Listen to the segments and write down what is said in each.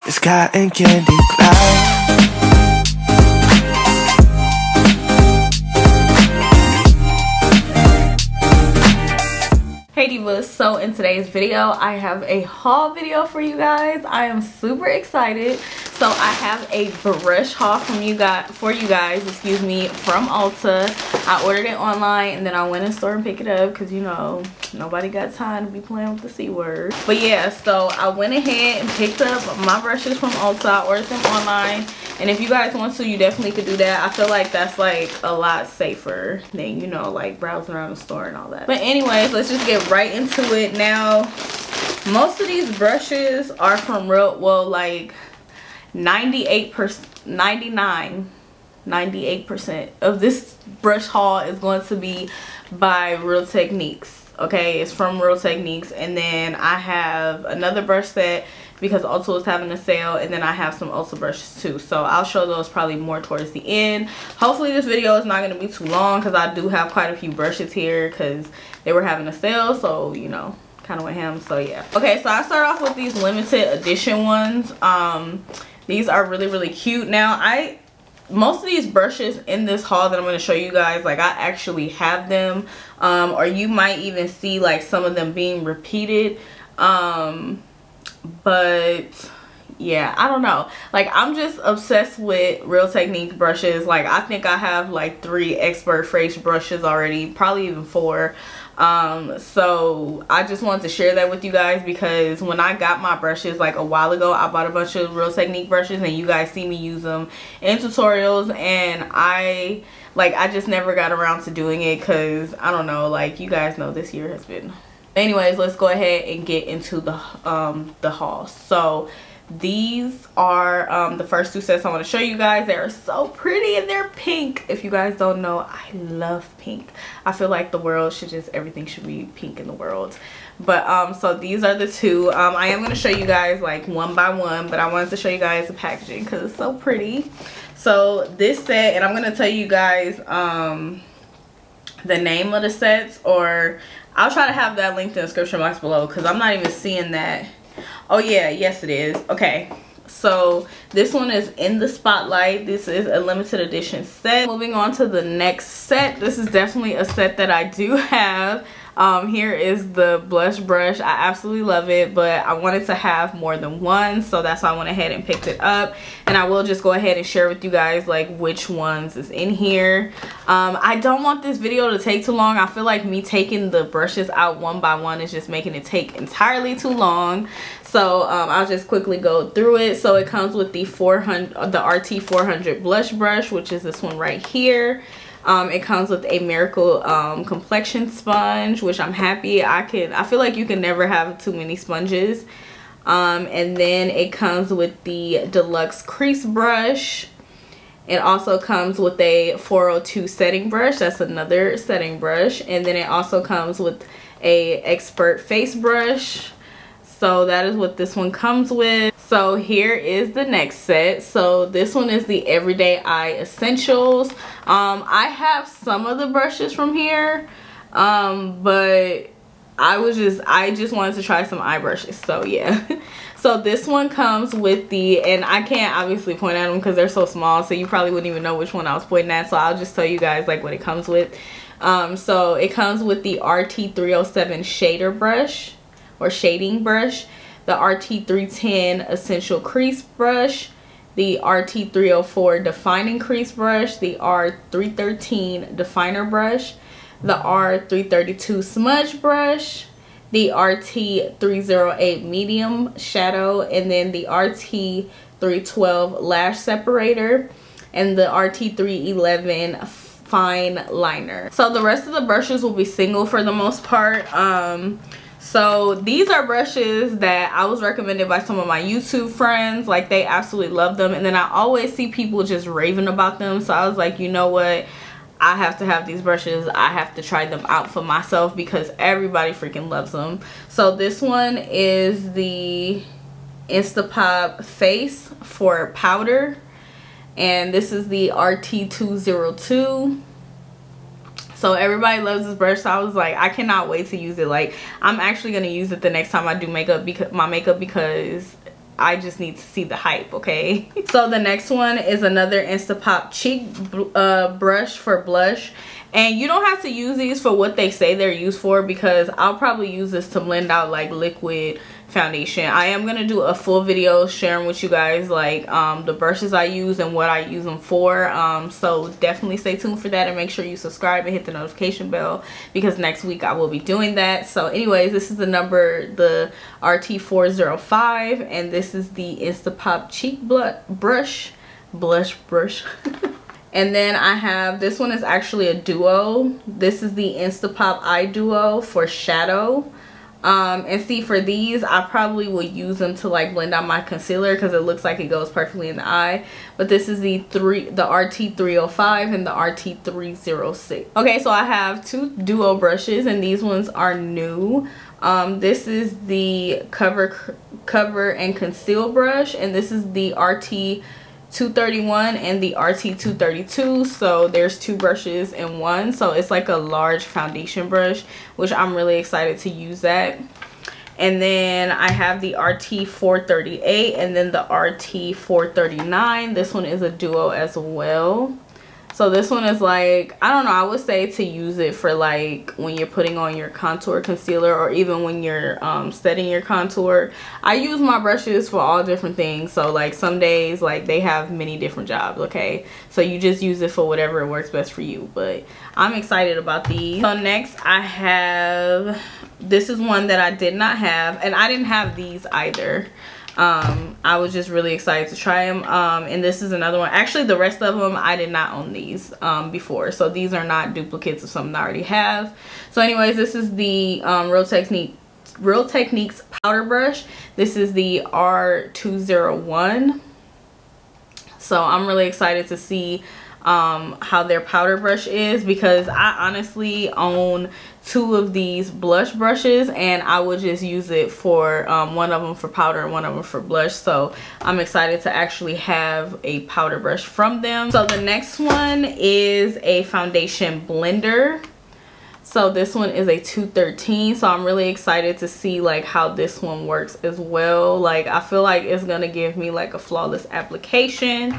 It's cotton candy cloud. Hey divas, so in today's video I have a haul video for you guys. I am super excited. So I have a brush haul from you guys from Ulta. I ordered it online and then I went in store and picked it up because, you know, nobody got time to be playing with the C word. But yeah, so I went ahead and picked up my brushes from Ulta. I ordered them online, and if you guys want to, you definitely could do that. I feel like that's like a lot safer than, you know, like browsing around the store and all that. But anyways, let's just get right into it. Now, most of these brushes are from like 98% of this brush haul is going to be by Real Techniques. Okay, it's from Real Techniques. And then I have another brush set because Ulta was having a sale, and then I have some Ulta brushes too, so I'll show those probably more towards the end. Hopefully this video is not going to be too long because I do have quite a few brushes here because they were having a sale, so you know, kind of went ham. So yeah, okay, so I start off with these limited edition ones. These are really cute. Now, most of these brushes in this haul that I'm going to show you guys, like, I actually have them, or you might even see like some of them being repeated, but yeah, I don't know, like, I'm just obsessed with Real Techniques brushes. Like, I think I have like 3 expert face brushes already, probably even 4. So I just wanted to share that with you guys because when I got my brushes like a while ago, I bought a bunch of Real Technique brushes and you guys see me use them in tutorials, and I just never got around to doing it because I don't know, like, you guys know this year has been. Anyways, let's go ahead and get into the haul. So these are the first 2 sets I want to show you guys. They are so pretty and they're pink. If you guys don't know, I love pink. I feel like the world should just, everything should be pink in the world. But so these are the 2. I am going to show you guys like one by one, but I wanted to show you guys the packaging because it's so pretty. So this set, and I'm going to tell you guys the name of the sets, or I'll try to have that linked in the description box below because I'm not even seeing that. Oh yeah, yes it is. Okay, so this one is In the Spotlight. This is a limited edition set. Moving on to the next set. This is definitely a set that I do have. Here is the blush brush. I absolutely love it, but I wanted to have more than one, so that's why I went ahead and picked it up. And I will just go ahead and share with you guys like which ones is in here. I don't want this video to take too long. I feel like me taking the brushes out one by one is just making it take entirely too long. So I'll just quickly go through it. So it comes with the RT 400 blush brush, which is this one right here. It comes with a Miracle complexion sponge, which I'm happy. I feel like you can never have too many sponges. And then it comes with the Deluxe crease brush. It also comes with a 402 setting brush. That's another setting brush. And then it also comes with a Expert face brush. So that is what this one comes with. So here is the next set. So this one is the Everyday Eye Essentials. I have some of the brushes from here, but I just wanted to try some eye brushes. So yeah. So this one comes with the, and I can't obviously point at them because they're so small, so you probably wouldn't even know which one I was pointing at. So I'll just tell you guys like what it comes with. So it comes with the RT 307 shader brush, or shading brush, the RT 310 essential crease brush, the RT 304 defining crease brush, the R 313 definer brush, the R 332 smudge brush, the RT 308 medium shadow, and then the RT 312 lash separator, and the RT 311 fine liner. So the rest of the brushes will be single for the most part. So these are brushes that I was recommended by some of my YouTube friends. Like, they absolutely love them, and then I always see people just raving about them. So I was like, you know what, I have to have these brushes. I have to try them out for myself because everybody freaking loves them. So this one is the Instapop Face for powder, and this is the RT 202. So everybody loves this brush, so I was like, I cannot wait to use it. Like, I'm actually going to use it the next time I do makeup, because I just need to see the hype, okay? So the next one is another Instapop cheek brush for blush. And you don't have to use these for what they say they're used for, because I'll probably use this to blend out like liquid foundation. I am going to do a full video sharing with you guys like the brushes I use and what I use them for. So definitely stay tuned for that, and make sure you subscribe and hit the notification bell, because next week I will be doing that. So anyways, this is the RT405, and this is the Instapop cheek blush. And then I have, this one is actually a duo. This is the Instapop Eye Duo for shadow. And see, for these, I probably would use them to like blend out my concealer, because it looks like it goes perfectly in the eye. But this is the RT305 and the RT306. Okay, so I have two duo brushes, and these ones are new. This is the cover and conceal brush, and this is the RT231 and the RT232. So there's two brushes in one, so it's like a large foundation brush, which I'm really excited to use that. And then I have the RT438 and then the RT439. This one is a duo as well. So this one is like, I don't know, I would say to use it for like when you're putting on your contour concealer, or even when you're setting your contour. I use my brushes for all different things. So like some days, like they have many different jobs, okay? So you just use it for whatever works best for you. But I'm excited about these. So next I have, this is one that I did not have, and I didn't have these either. I was just really excited to try them, and this is another one. Actually, the rest of them I did not own these before, so these are not duplicates of something I already have. So anyways, this is the Real Techniques powder brush. This is the R201. So I'm really excited to see how their powder brush is, because I honestly own two of these blush brushes, and I would just use it for one of them for powder and one of them for blush. So I'm excited to actually have a powder brush from them. So the next one is a foundation blender. So this one is a 213. So I'm really excited to see like how this one works as well. Like I feel like it's gonna give me like a flawless application.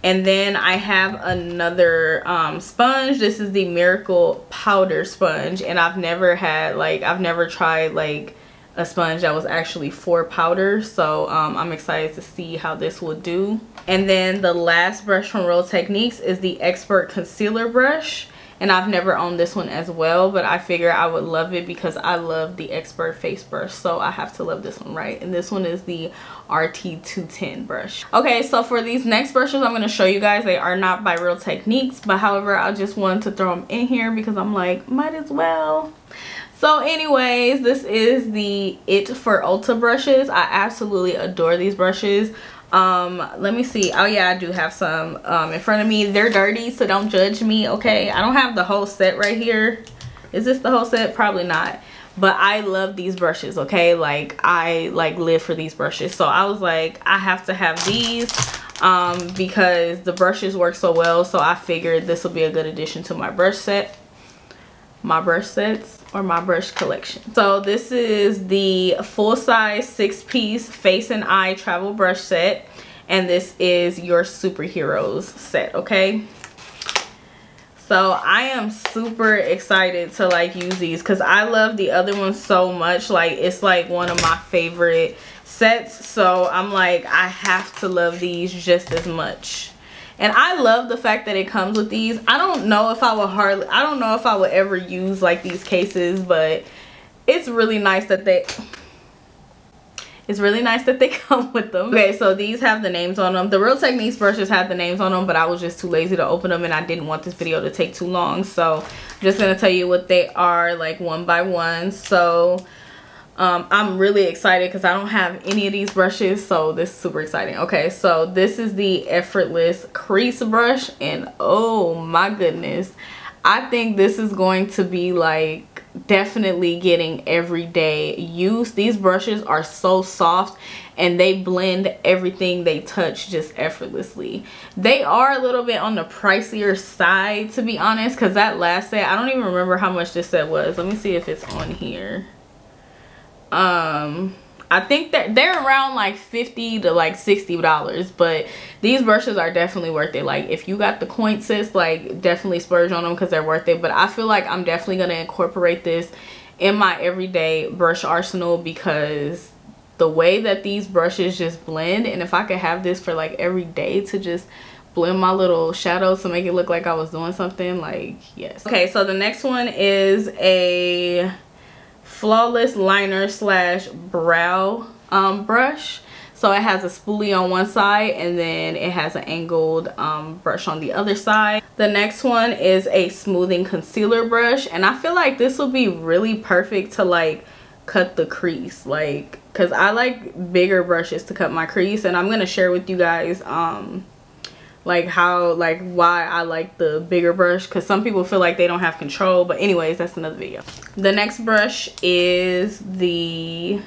And then I have another sponge. This is the Miracle Powder Sponge, and I've never tried like a sponge that was actually for powder. So I'm excited to see how this will do. And then the last brush from Real Techniques is the Expert Concealer Brush, and I've never owned this one as well, but I figure I would love it because I love the Expert Face Brush, so I have to love this one, right? And this one is the RT210 brush. Okay, so for these next brushes I'm going to show you guys, they are not by Real Techniques, but however, I just wanted to throw them in here because I'm like, might as well. So anyways, this is the It for Ulta brushes. I absolutely adore these brushes. Let me see. Oh yeah, I do have some in front of me. They're dirty, so don't judge me, okay? I don't have the whole set right here. Is this the whole set? Probably not. But I love these brushes, okay? Like I like live for these brushes. So I was like, I have to have these because the brushes work so well. So I figured this will be a good addition to my brush set. My brush sets, or my brush collection. So this is the full-size 6-piece face and eye travel brush set, and this is your superheroes set, okay? So I am super excited to like use these because I love the other ones so much. Like it's like one of my favorite sets, so I'm like, I have to love these just as much. And I love the fact that it comes with these. I don't know if I would ever use like these cases, but it's really nice that they come with them. Okay, so these have the names on them. The Real Techniques brushes have the names on them, but I was just too lazy to open them, and I didn't want this video to take too long. So I'm just gonna tell you what they are like one by one. So I'm really excited because I don't have any of these brushes, so this is super exciting. Okay, so this is the Effortless Crease Brush, and oh my goodness, I think this is going to be like definitely getting everyday use. These brushes are so soft and they blend everything they touch just effortlessly. They are a little bit on the pricier side, to be honest, because that last set, I don't even remember how much this set was. Let me see if it's on here. I think that they're around like $50 to like $60, but these brushes are definitely worth it. Like if you got the coin, sis, like definitely splurge on them because they're worth it. But I feel like I'm definitely gonna incorporate this in my everyday brush arsenal because the way that these brushes just blend, and if I could have this for like every day to just blend my little shadows to make it look like I was doing something, like yes. Okay, so the next one is a flawless liner slash brow brush. So it has a spoolie on one side and then it has an angled brush on the other side. The next one is a smoothing concealer brush, and I feel like this will be really perfect to like cut the crease, like because I like bigger brushes to cut my crease, and I'm gonna share with you guys like how, like why I like the bigger brush, because some people feel like they don't have control. But anyways, that's another video. The next brush is the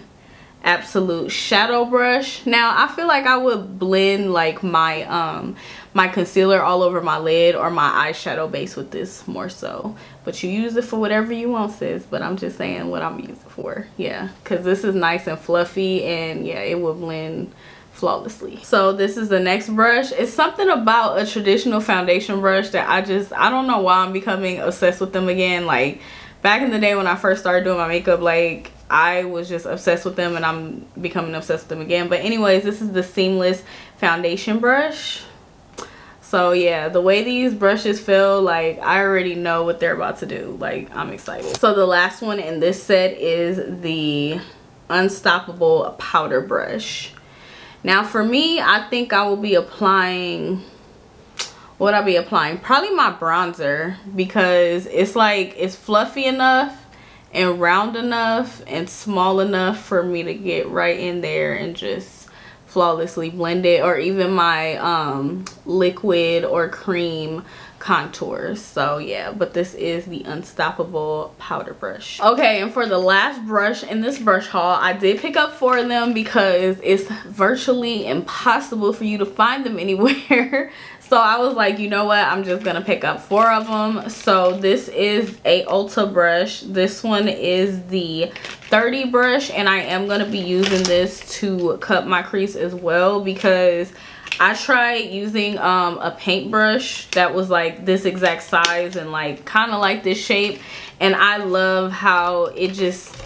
Absolute Shadow Brush. Now I feel like I would blend like my my concealer all over my lid or my eyeshadow base with this more so, but you use it for whatever you want, sis. But I'm just saying what I'm using it for. Yeah, because this is nice and fluffy, and yeah, it will blend flawlessly. So this is the next brush. It's something about a traditional foundation brush that I don't know why I'm becoming obsessed with them again. Like back in the day when I first started doing my makeup, like I was just obsessed with them, and I'm becoming obsessed with them again. But anyways, this is the Seamless foundation brush. So yeah, the way these brushes feel, like I already know what they're about to do. Like I'm excited. So the last one in this set is the Unstoppable powder brush. Now for me, I think I will be applying, what I'll be applying, probably my bronzer, because it's like it's fluffy enough and round enough and small enough for me to get right in there and just flawlessly blend it, or even my liquid or cream contours. So yeah, but this is the Unstoppable powder brush. Okay, and for the last brush in this brush haul, I did pick up 4 of them because it's virtually impossible for you to find them anywhere. So I was like, you know what, I'm just gonna pick up 4 of them. So this is a Ulta brush. This one is the 30 brush, and I am gonna be using this to cut my crease as well, because I tried using a paintbrush that was like this exact size and like kind of like this shape, and I love how it just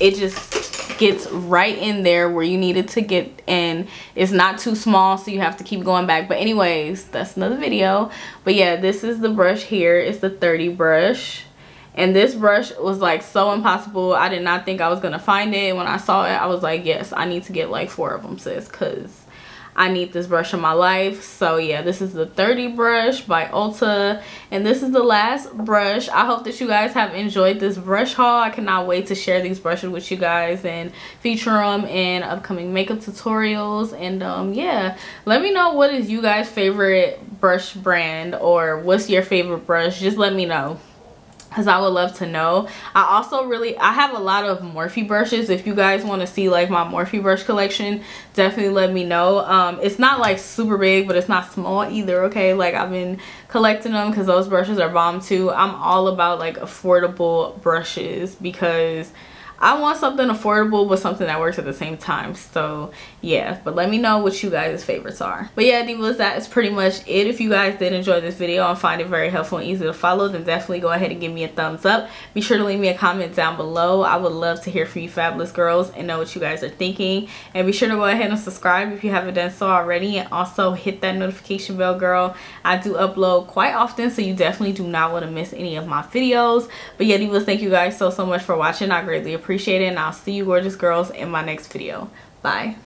gets right in there where you need it to get, and it's not too small, so you have to keep going back. But anyways, that's another video. But yeah, this is the brush here. It's the 30 brush, and this brush was like so impossible. I did not think I was gonna find it. When I saw it, I was like, yes, I need to get like 4 of them, sis, because I need this brush in my life. So yeah, this is the 30 brush by Ulta, and this is the last brush. I hope that you guys have enjoyed this brush haul. I cannot wait to share these brushes with you guys and feature them in upcoming makeup tutorials. And yeah, let me know what is you guys' favorite brush brand, or what's your favorite brush. Just let me know, because I would love to know. I have a lot of Morphe brushes. If you guys want to see like my Morphe brush collection, definitely let me know. It's not like super big, but it's not small either, okay? Like I've been collecting them because those brushes are bomb too. I'm all about like affordable brushes because I want something affordable but something that works at the same time. So yeah, but let me know what you guys' favorites are. But yeah, divas, that is pretty much it. If you guys did enjoy this video and find it very helpful and easy to follow, then definitely go ahead and give me a thumbs up. Be sure to leave me a comment down below. I would love to hear from you fabulous girls and know what you guys are thinking. And be sure to go ahead and subscribe if you haven't done so already, and also hit that notification bell, girl. I do upload quite often, so you definitely do not want to miss any of my videos. But yeah, divas, thank you guys so much for watching. I greatly appreciate it, and I'll see you gorgeous girls in my next video. Bye.